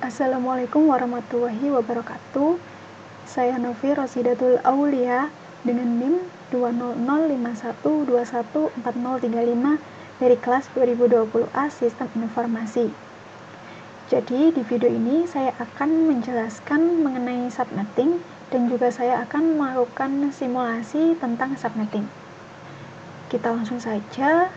Assalamualaikum warahmatullahi wabarakatuh. Saya Novi Rosidatul Aulia dengan NIM 20051214035 dari kelas 2020A Sistem Informasi. Jadi di video ini saya akan menjelaskan mengenai subnetting dan juga saya akan melakukan simulasi tentang subnetting. Kita langsung saja.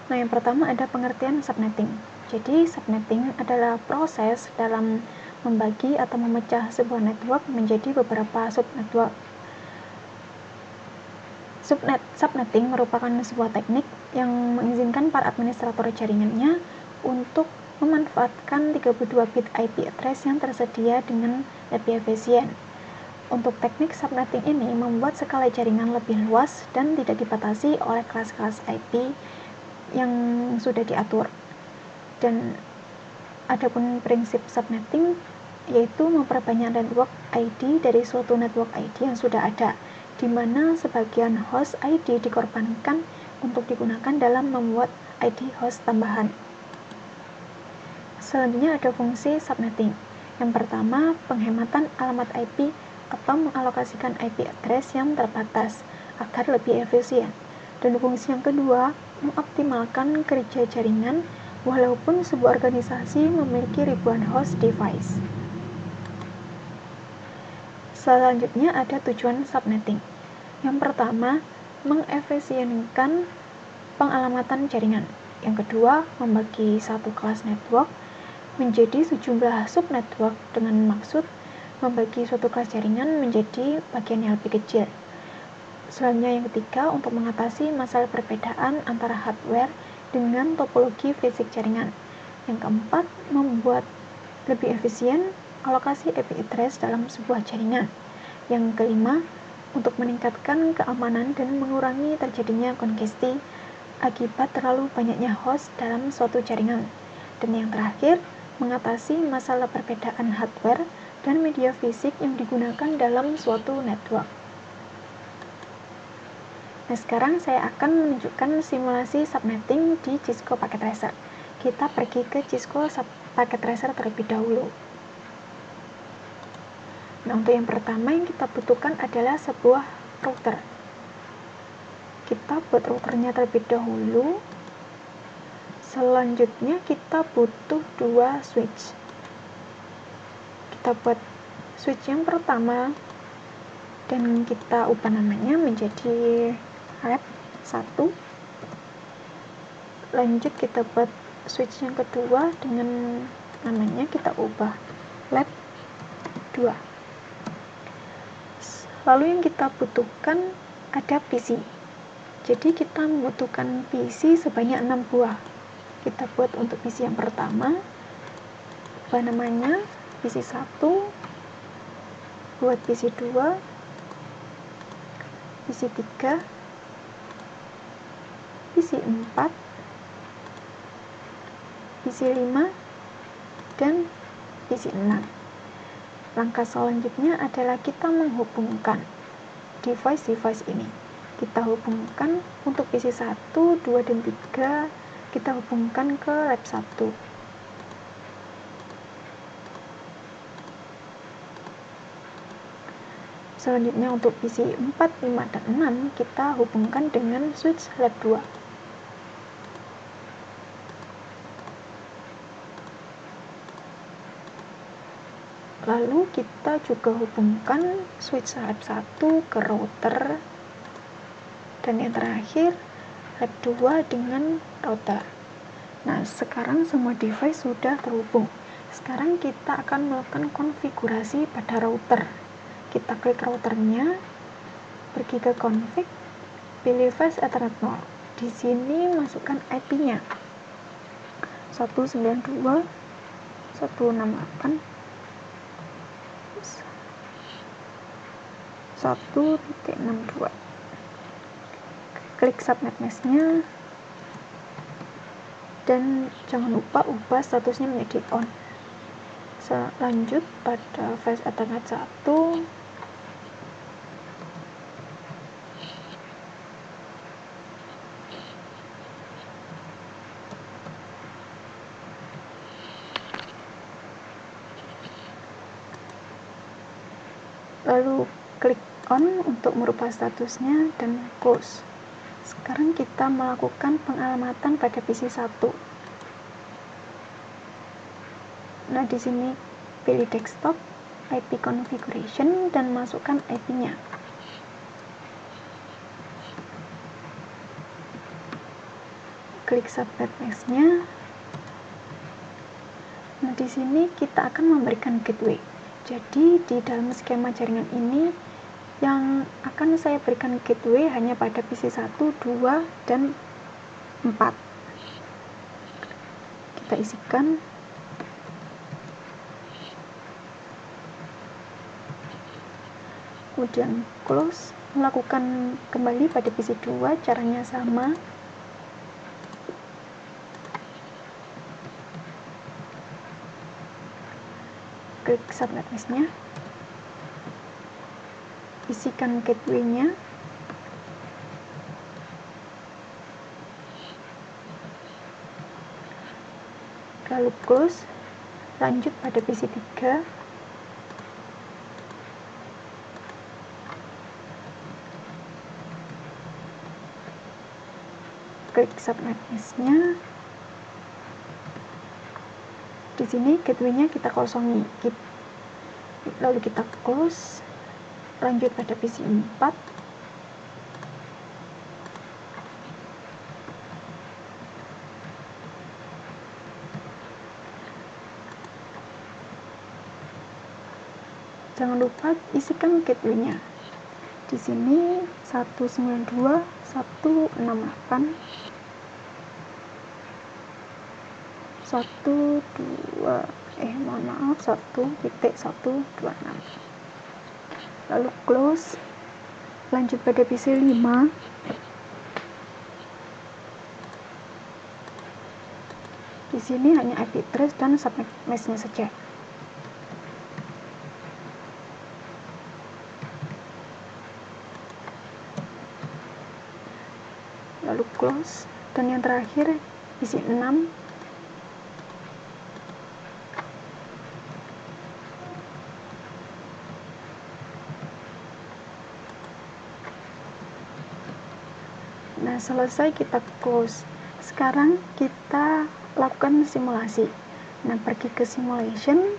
Nah, yang pertama ada pengertian subnetting. Jadi, subnetting adalah proses dalam membagi atau memecah sebuah network menjadi beberapa subnetwork. Subnetting merupakan sebuah teknik yang mengizinkan para administrator jaringannya untuk memanfaatkan 32 bit IP address yang tersedia dengan lebih efisien. Untuk teknik subnetting ini membuat skala jaringan lebih luas dan tidak dibatasi oleh kelas-kelas IP yang sudah diatur. Dan adapun prinsip subnetting yaitu memperbanyak network ID dari suatu network ID yang sudah ada, di mana sebagian host ID dikorbankan untuk digunakan dalam membuat ID host tambahan. Selanjutnya ada fungsi subnetting. Yang pertama, penghematan alamat IP atau mengalokasikan IP address yang terbatas agar lebih efisien. Dan fungsi yang kedua, mengoptimalkan kerja jaringan walaupun sebuah organisasi memiliki ribuan host device. Selanjutnya ada tujuan subnetting. Yang pertama, mengefisienkan pengalamatan jaringan. Yang kedua, membagi satu kelas network menjadi sejumlah subnetwork dengan maksud membagi suatu kelas jaringan menjadi bagian yang lebih kecil. Selanjutnya yang ketiga, untuk mengatasi masalah perbedaan antara hardware dengan topologi fisik jaringan. Yang keempat, membuat lebih efisien alokasi IP address dalam sebuah jaringan. Yang kelima, untuk meningkatkan keamanan dan mengurangi terjadinya kongesti akibat terlalu banyaknya host dalam suatu jaringan. Dan yang terakhir, mengatasi masalah perbedaan hardware dan media fisik yang digunakan dalam suatu network. Nah, sekarang saya akan menunjukkan simulasi subnetting di Cisco Packet Tracer. Kita pergi ke Cisco Packet Tracer terlebih dahulu. Nah, untuk yang pertama yang kita butuhkan adalah sebuah router. Kita buat routernya terlebih dahulu. Selanjutnya kita butuh dua switch. Kita buat switch yang pertama dan kita ubah namanya menjadi lab 1. Lanjut kita buat switch yang kedua dengan namanya kita ubah lab 2. Lalu yang kita butuhkan ada PC. Jadi kita membutuhkan PC sebanyak 6 buah. Kita buat untuk PC yang pertama, ubah namanya PC 1, buat PC 2, PC 3, PC 4, PC 5, dan PC 6. Langkah selanjutnya adalah kita menghubungkan device-device ini. Kita hubungkan untuk PC 1, 2, dan 3, kita hubungkan ke lab 1. Selanjutnya untuk PC 4, 5, dan 6 kita hubungkan dengan switch lab 2. Lalu kita juga hubungkan switch lab 1 ke router, dan yang terakhir lab 2 dengan router. Nah, sekarang semua device sudah terhubung. Sekarang kita akan melakukan konfigurasi pada router. Kita klik routernya, pergi ke config, pilih fast Ethernet 0. Di sini masukkan IP-nya 192.168.1.62. Klik subnet mask-nya dan jangan lupa ubah statusnya menjadi on. Lanjut pada fast Ethernet 1, lalu klik on untuk merubah statusnya dan close. Sekarang kita melakukan pengalamatan pada PC 1. Nah, di sini pilih desktop, IP configuration, dan masukkan IP-nya. Klik subnet mask-nya. Nah, di sini kita akan memberikan gateway. Jadi, di dalam skema jaringan ini, yang akan saya berikan gateway hanya pada PC 1, 2, dan 4. Kita isikan. Kemudian close, melakukan kembali pada PC 2, caranya sama. Klik subnet mask-nya. Isikan gateway-nya. Lalu close, lanjut pada PC 3. Klik subnet mask-nya. Di sini gateway-nya kita kosongi. Lalu kita close, lanjut pada PC 4. Jangan lupa isikan gateway-nya. Di sini 192.168 1.1.1.26. Lalu close, lanjut pada PC 5. Di sini hanya IP address dan subnet mask-nya saja. Lalu close, dan yang terakhir PC 6. Nah, selesai kita close. Sekarang kita lakukan simulasi. Nah, pergi ke simulation.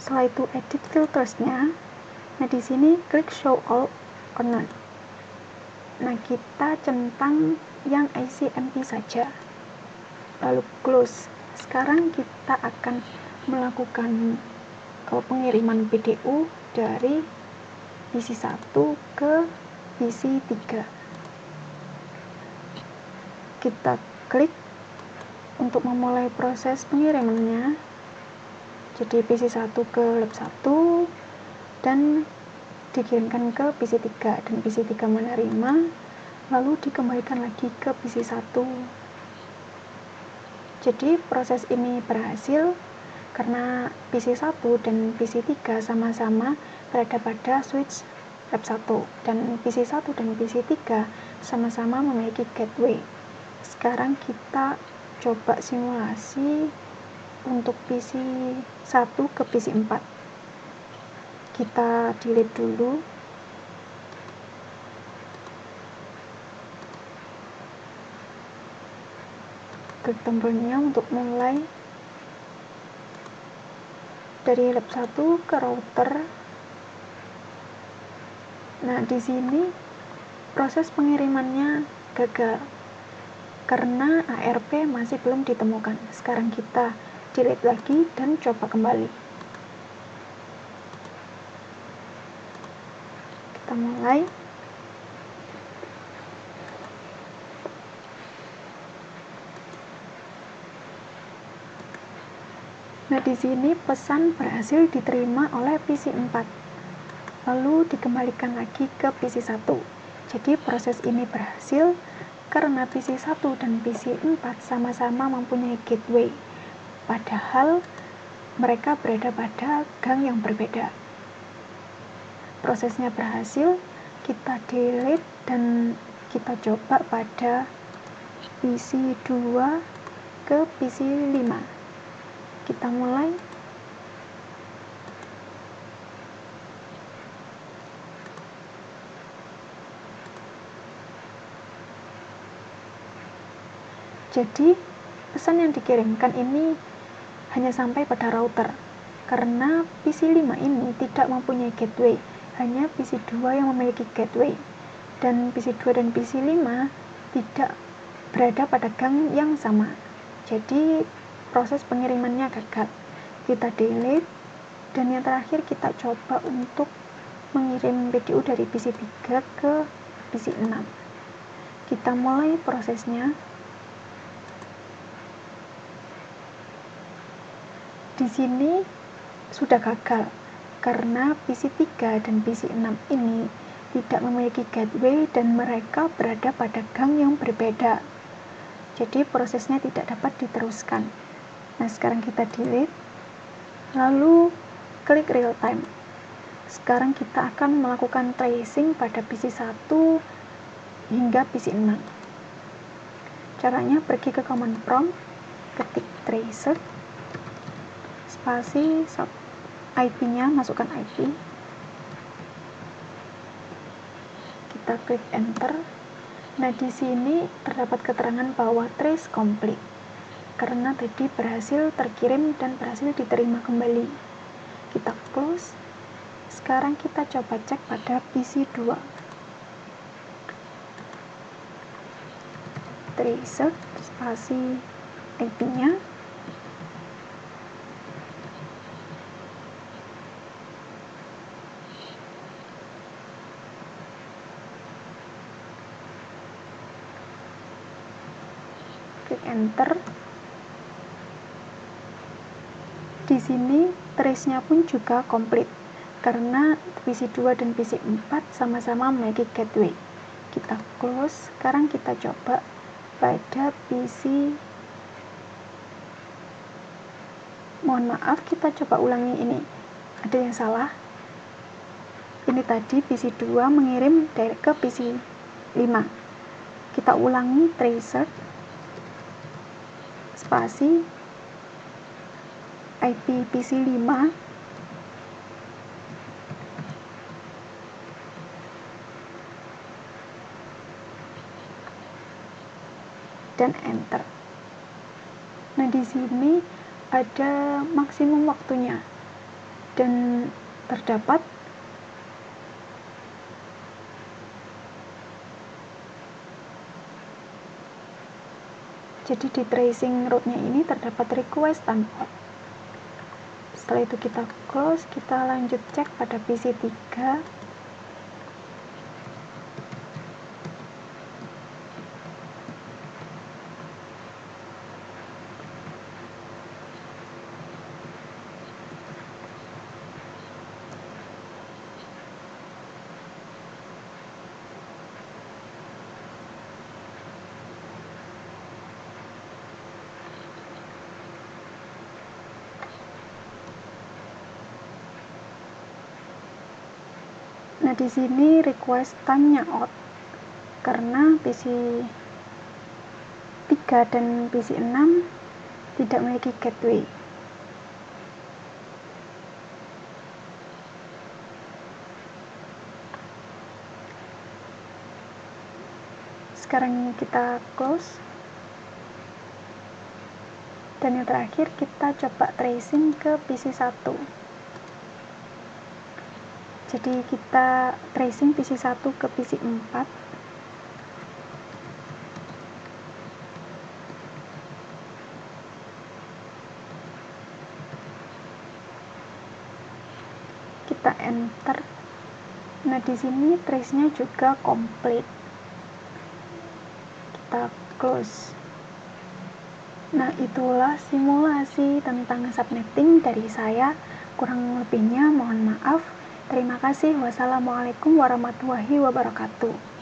Setelah itu edit filtersnya. Nah, di sini klik show all or none. Nah, kita centang yang ICMP saja. Lalu close. Sekarang kita akan melakukan pengiriman PDU dari PC 1 ke PC 3. Kita klik untuk memulai proses pengirimannya. Jadi PC 1 ke lab 1 dan dikirimkan ke PC 3, dan PC 3 menerima, lalu dikembalikan lagi ke PC 1. Jadi proses ini berhasil karena PC 1 dan PC 3 sama-sama berada pada switch lab 1, dan PC 1 dan PC 3 sama-sama memiliki gateway. Sekarang kita coba simulasi untuk PC 1 ke PC 4. Kita delete dulu. Klik tombolnya untuk mulai dari lab 1 ke router. Nah, di sini proses pengirimannya gagal karena ARP masih belum ditemukan. Sekarang kita delete lagi dan coba kembali. Kita mulai. Nah, di sini pesan berhasil diterima oleh PC 4. Lalu dikembalikan lagi ke PC 1. Jadi proses ini berhasil karena PC 1 dan PC 4 sama-sama mempunyai gateway, padahal mereka berada pada gang yang berbeda. Prosesnya berhasil, kita delete dan kita coba pada PC 2 ke PC 5. Kita mulai. Jadi pesan yang dikirimkan ini hanya sampai pada router, karena PC5 ini tidak mempunyai gateway, hanya PC2 yang memiliki gateway, dan PC2 dan PC5 tidak berada pada gang yang sama. Jadi proses pengirimannya gagal. Kita delete, dan yang terakhir kita coba untuk mengirim PDU dari PC3 ke PC6. Kita mulai prosesnya. Di sini sudah gagal karena PC3 dan PC6 ini tidak memiliki gateway dan mereka berada pada gang yang berbeda. Jadi prosesnya tidak dapat diteruskan. Nah, sekarang kita delete, lalu klik real time. Sekarang kita akan melakukan tracing pada PC1 hingga PC6. Caranya pergi ke command prompt, ketik tracer, spasi, IP-nya, masukkan IP. Kita klik enter. Nah, di sini terdapat keterangan bahwa trace complete karena tadi berhasil terkirim dan berhasil diterima kembali. Kita close. Sekarang kita coba cek pada PC2. Tracer, spasi, IP-nya. Klik enter. Di sini trace-nya pun juga komplit karena PC2 dan PC4 sama-sama memiliki gateway. Kita close. Sekarang kita coba pada PC. Mohon maaf, kita coba ulangi ini. Ada yang salah. Ini tadi PC2 mengirim direct ke PC5. Kita ulangi tracer, spasi, IP PC5, dan enter. Nah, di sini ada maksimum waktunya dan terdapat jadi di tracing route-nya ini terdapat request timeout. Setelah itu kita close, kita lanjut cek pada PC3. Nah, di sini request time-nya out karena PC3 dan PC6 tidak memiliki gateway. Sekarang kita close. Dan yang terakhir kita coba tracing ke PC1. Jadi kita tracing PC1 ke PC4. Kita enter. Nah, di sini trace-nya juga komplit. Kita close. Nah, itulah simulasi tentang subnetting dari saya. Kurang lebihnya mohon maaf. Terima kasih. Wassalamualaikum warahmatullahi wabarakatuh.